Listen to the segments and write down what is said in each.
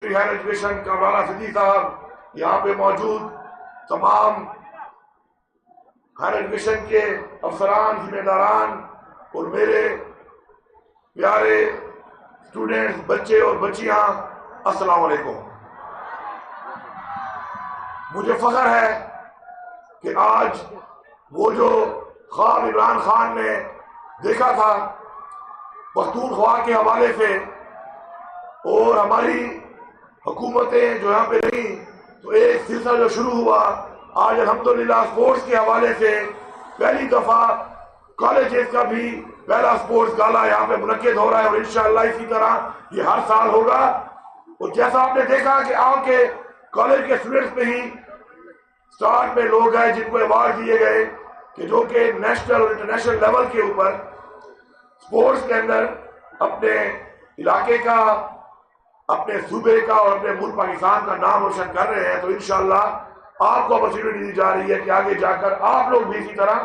Higher education کا مولانا صدیق صاحب، یہاں پہ موجود تمام ہائر ایجوکیشن کے افسران، ذمہ داران اور میرے پیارے اسٹوڈنٹس، بچے اور بچیاں، السلام علیکم۔ مجھے فخر ہے کہ آج وہ جو خواب عمران خان نے دیکھا تھا پختونخوا کے حوالے سے، اور ہماری حکومتیں جو یہاں پہ رہیں، تو ایک سلسلہ جو شروع ہوا آج الحمدللہ اسپورٹس کے حوالے سے پہلی دفعہ کالجز کا بھی پہلا اسپورٹس گالا یہاں پہ منعقد ہو رہا ہے، اور انشاءاللہ اسی طرح یہ ہر سال ہوگا۔ اور جیسا آپ نے دیکھا کہ آپ کے کالج کے اسٹوڈنٹس میں ہی اسٹارٹ میں لوگ ہیں جن کو ایوارڈ دیے گئے کہ جو کہ نیشنل اور انٹرنیشنل لیول کے اوپر اسپورٹس کے اندر اپنے علاقے کا، اپنے صوبے کا اور اپنے ملک پاکستان کا نام روشن کر رہے ہیں۔ تو انشاءاللہ آپ کو اپرچونٹی دی جا رہی ہے کہ آگے جا کر آپ لوگ بھی اسی طرح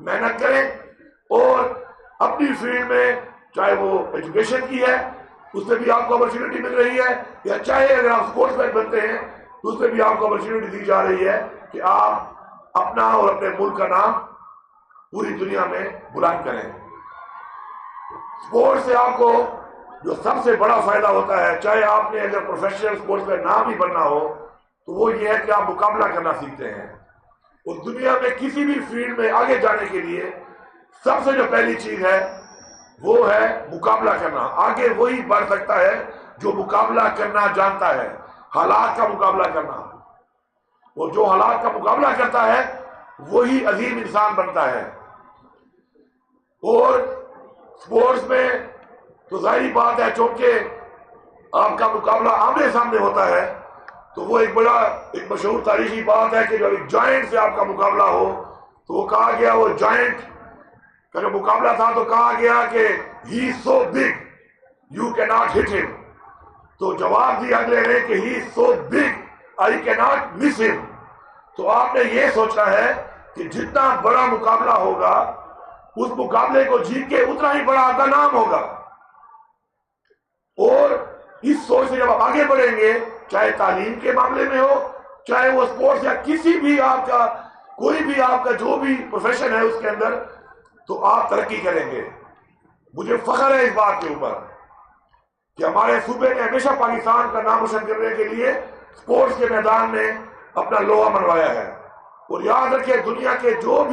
محنت کریں اور اپنی فیلڈ میں، چاہے وہ ایجوکیشن کی ہے اس میں بھی آپ کو اپرچونٹی مل رہی ہے، یا چاہے اگر آپ اسپورٹس مین بنتے ہیں تو اس میں بھی آپ کو اپرچونٹی دی جا رہی ہے کہ آپ اپنا اور اپنے ملک کا نام پوری دنیا میں بلند کریں۔ اسپورٹس سے آپ کو جو سب سے بڑا فائدہ ہوتا ہے، چاہے آپ نے اگر پروفیشنل اسپورٹس میں نام ہی بننا ہو، تو وہ یہ ہے کہ آپ مقابلہ کرنا سیکھتے ہیں، اور دنیا میں کسی بھی فیلڈ میں آگے جانے کے لیے سب سے جو پہلی چیز ہے وہ ہے مقابلہ کرنا۔ آگے وہی بڑھ سکتا ہے جو مقابلہ کرنا جانتا ہے، حالات کا مقابلہ کرنا، اور جو حالات کا مقابلہ کرتا ہے وہی عظیم انسان بنتا ہے۔ اور اسپورٹس میں تو ظاہری بات ہے، چونکہ آپ کا مقابلہ آمنے سامنے ہوتا ہے، تو وہ ایک مشہور تاریخی بات ہے کہ جب ایک جائنٹ سے آپ کا مقابلہ ہو تو وہ کہا گیا، وہ جائنٹ کا جو مقابلہ تھا تو کہا گیا کہ ہی از سو بگ یو کی ناٹ ہٹ ہم، تو جواب دیا اگلے نے کہ ہی از سو بگ آئی کی ناٹ مس ہم۔ تو آپ نے یہ سوچنا ہے کہ جتنا بڑا مقابلہ ہوگا اس مقابلے کو جیت کے اتنا ہی بڑا آپ کا نام ہوگا، اور اس سوچ سے جب آپ آگے بڑھیں گے، چاہے تعلیم کے معاملے میں ہو، چاہے وہ اسپورٹس یا کسی بھی آپ کا کوئی بھی آپ کا جو بھی پروفیشن ہے اس کے اندر، تو آپ ترقی کریں گے۔ مجھے فخر ہے اس بات کے اوپر کہ ہمارے صوبے نے ہمیشہ پاکستان کا نام روشن کرنے کے لیے اسپورٹس کے میدان میں اپنا لوہا منوایا ہے۔ اور یاد رکھیں، دنیا کے جو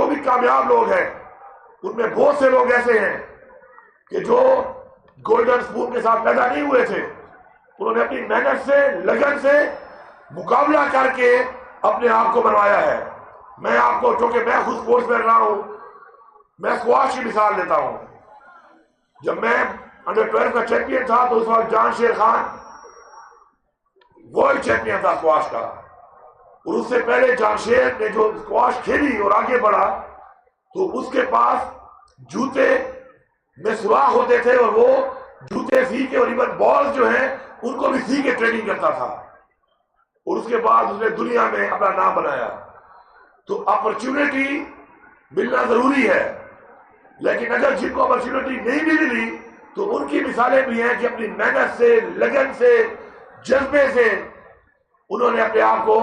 بھی کامیاب لوگ ہیں ان میں بہت سے لوگ ایسے ہیں کہ جو گولڈن سپون کے ساتھ پیدا نہیں ہوئے تھے، انہوں نے اپنی محنت سے، لگن سے مقابلہ کر کے اپنے آپ کو بنوایا ہے۔ میں آپ کو، چونکہ میں خود اسپورٹس میں رہا ہوں، میں اسکواش کی مثال دیتا ہوں۔ جب میں انڈر 12 کا چیمپئن تھا تو اس وقت جان شیر خان ورلڈ چیمپئن تھا اسکواش کا، اور اس سے پہلے جان شیر نے جو اسکواش کھیلی اور آگے بڑھا تو اس کے پاس جوتے میں سوراخ ہوتے تھے، اور وہ جوتے سی کے اور ایون بال جو ہیں ان کو بھی سی کے ٹریننگ کرتا تھا، اور اس کے بعد اس نے دنیا میں اپنا نام بنایا۔ تو اپرچونٹی ملنا ضروری ہے، لیکن اگر جن کو اپرچونٹی نہیں بھی ملی تو ان کی مثالیں بھی ہیں کہ اپنی محنت سے، لگن سے، جذبے سے انہوں نے اپنے آپ کو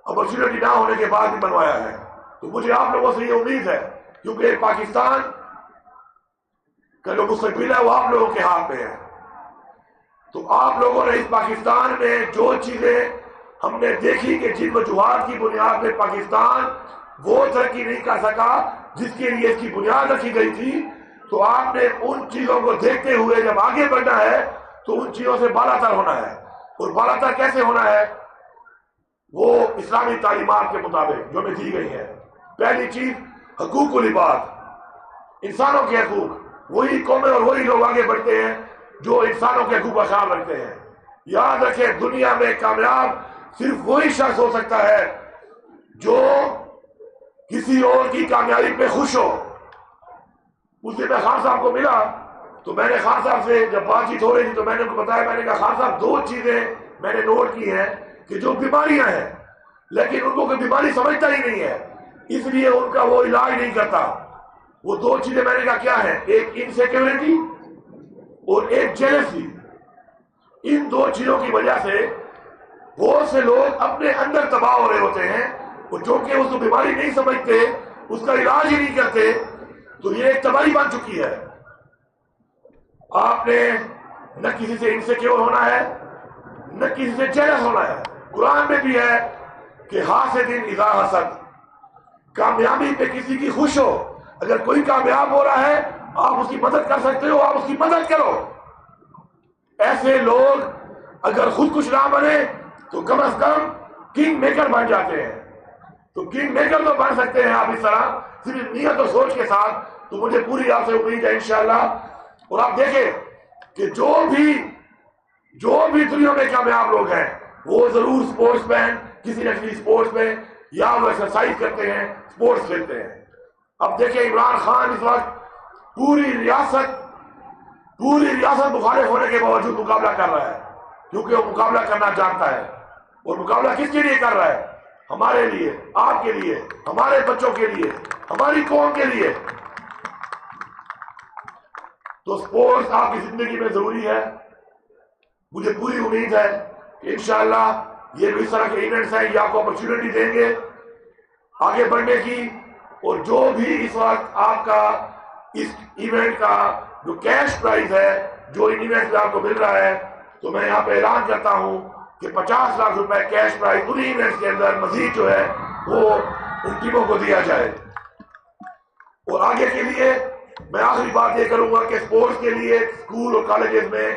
اپرچونٹی نہ ہونے کے بعد بھی بنوایا ہے۔ تو مجھے آپ لوگوں سے یہ امید ہے، کیونکہ پاکستان کا جو مستقبل ہے وہ آپ لوگوں کے ہاتھ میں ہے، تو آپ لوگوں نے اس پاکستان میں جو چیزیں ہم نے دیکھی کہ جن وجوہات کی بنیاد پہ پاکستان وہ ترقی نہیں کر سکا جس کے لیے اس کی بنیاد رکھی گئی تھی، تو آپ نے ان چیزوں کو دیکھتے ہوئے جب آگے بڑھنا ہے تو ان چیزوں سے بالا تر ہونا ہے۔ اور بالا تر کیسے ہونا ہے؟ وہ اسلامی تعلیمات کے مطابق جو ہمیں دی گئی ہے۔ پہلی چیز حقوق العباد، انسانوں کے حقوق۔ وہی قومیں اور وہی لوگ آگے بڑھتے ہیں جو انسانوں کے حقوق کا خیال رکھتے ہیں۔ یاد رکھیں، دنیا میں کامیاب صرف وہی شخص ہو سکتا ہے جو کسی اور کی کامیابی پہ خوش ہو۔ اس دن میں خان صاحب کو ملا تو میں نے خان صاحب سے جب بات چیت ہو رہی تھی تو میں نے ان کو بتایا، میں نے کہا خان صاحب دو چیزیں میں نے نوٹ کی ہیں کہ جو بیماریاں ہیں لیکن ان کو کوئی بیماری سمجھتا ہی نہیں ہے، اس لیے ان کا وہ علاج نہیں کرتا۔ وہ دو چیزیں میں نے کہا کیا ہیں؟ ایک انسیکیورٹی اور ایک جیلسی۔ ان دو چیزوں کی وجہ سے بہت سے لوگ اپنے اندر تباہ ہو رہے ہوتے ہیں، اور جو کہ اس کو بیماری نہیں سمجھتے، اس کا علاج ہی نہیں کرتے، تو یہ ایک تباہی بن چکی ہے۔ آپ نے نہ کسی سے انسیکیور ہونا ہے، نہ کسی سے جیلس ہونا ہے۔ قرآن میں بھی ہے کہ حاسد اذا حسد، کامیابی پہ کسی کی خوش ہو، اگر کوئی کامیاب ہو رہا ہے آپ اس کی مدد کر سکتے ہو، آپ اس کی مدد کرو۔ ایسے لوگ اگر خود کچھ نہ بنے تو کم از کم کنگ میکر بن جاتے ہیں۔ تو کنگ میکر تو بن سکتے ہیں آپ اس طرح، صرف نیت اور سوچ کے ساتھ۔ تو مجھے پوری آپ سے امید ہے انشاءاللہ۔ اور آپ دیکھیں کہ جو بھی دنیا میں کامیاب لوگ ہیں وہ ضرور سپورٹس مین، کسی نہ کسی سپورٹس میں، یا وہ ایکسرسائز کرتے ہیں، سپورٹس کھیلتے ہیں۔ اب دیکھیں عمران خان اس وقت پوری ریاست مخالف ہونے کے باوجود مقابلہ کر رہا ہے، کیونکہ وہ مقابلہ کرنا جانتا ہے۔ اور مقابلہ کس کے لیے کر رہا ہے؟ ہمارے لیے، آپ کے لیے، ہمارے بچوں کے لیے، ہماری قوم کے لیے۔ تو سپورٹس آپ کی زندگی میں ضروری ہے۔ مجھے پوری امید ہے کہ انشاءاللہ یہ بھی اس طرح کے ایونٹس ہیں، یہ آپ کو اپرچونٹی دیں گے آگے بڑھنے کی۔ اور جو بھی اس وقت آپ کا اس ایونٹ کا جو کیش پرائز ہے، جو ان ایونٹ میں آپ کو مل رہا ہے، تو میں یہاں پہ اعلان کرتا ہوں کہ 50 لاکھ روپے کیش پرائز انہی ایونٹس کے اندر مزید جو ہے وہ ان ٹیموں کو دیا جائے۔ اور آگے کے لیے میں آخری بات یہ کروں گا کہ سپورٹس کے لیے اسکول اور کالجز میں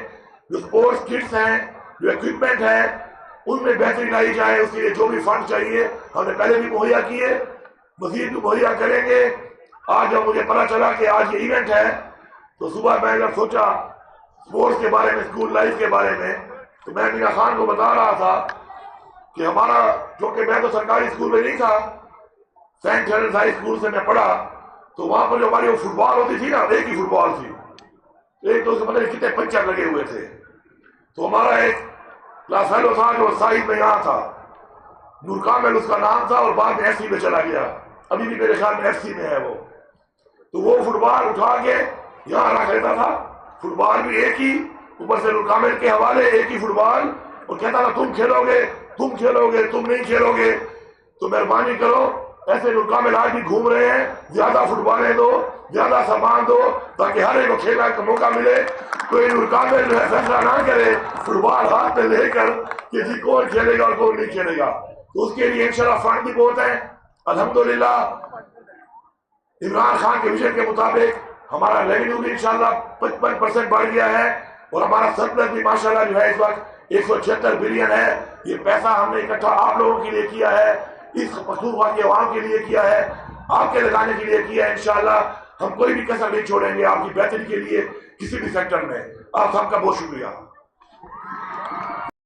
جو سپورٹس کٹس ہیں، جو ایکوپمنٹ ہے، ان میں بہتری لائی جائے۔ اس کے لیے جو بھی فنڈ چاہیے ہم نے پہلے بھی مہیا کیے، مزید بھی مہیا کریں گے۔ آج جب مجھے پتا چلا کہ آج یہ ایونٹ ہے تو صبح میں جب سوچا سپورٹس کے بارے میں، اسکول لائف کے بارے میں، تو میں مینا خان کو بتا رہا تھا کہ ہمارا، چونکہ میں تو سرکاری اسکول میں نہیں تھا، سینٹ ہیلنز ہائی اسکول سے میں پڑھا، تو وہاں پر جو ہماری وہ فٹ بال ہوتی تھی نا، ایک ہی فٹ بال تھی، ایک تو اس کے پتہ نہیں کتنے پنچر لگے ہوئے تھے۔ تو ہمارا ایک کلاس فیلو تھا جو سائز میں یہاں تھا، نور کامل اس کا نام تھا، اور بعد میں ایف سی میں چلا گیا، ابھی بھی میرے خیال میں ایف سی میں ہے وہ۔ تو وہ فٹ بال اٹھا کے یہاں رکھ لیتا تھا، فٹ بال بھی ایک ہی، اوپر سے نور کامل کے حوالے ایک ہی فٹ بال، اور کہتا تھا تم کھیلو گے، تم کھیلو گے، تم نہیں کھیلو گے۔ تو مہربانی کرو، ایسے نور کامل آج بھی گھوم رہے ہیں، زیادہ فٹ بالیں دو، زیادہ سامان دو، تاکہ ہر ایک کو کھیلنے کا موقع ملے۔ کوئی نور کامل جو ہے فیصلہ نہ کرے فٹ بال ہاتھ میں لے کر کہ جی کون کھیلے گا اور کون نہیں کھیلے گا۔ تو اس کے لیے انشاءاللہ فنڈ بھی بہت ہے۔ الحمدللہ عمران خان کے ویژن کے مطابق ہمارا ریونیو بھی انشاءاللہ 55% بڑھ گیا ہے، اور ہمارا سرپلس بھی ماشاءاللہ جو ہے اس وقت 176 بلین ہے۔ یہ پیسہ ہم نے اکٹھا آپ لوگوں کے لیے کیا ہے، اس پختونخوا کی عوام کے لیے کیا ہے، آپ کے لگانے کے لیے کیا ہے۔ انشاءاللہ ہم کوئی بھی کسر نہیں چھوڑیں گے آپ کی بہتری کے لیے کسی بھی سیکٹر میں۔ آپ سب کا بہت شکریہ۔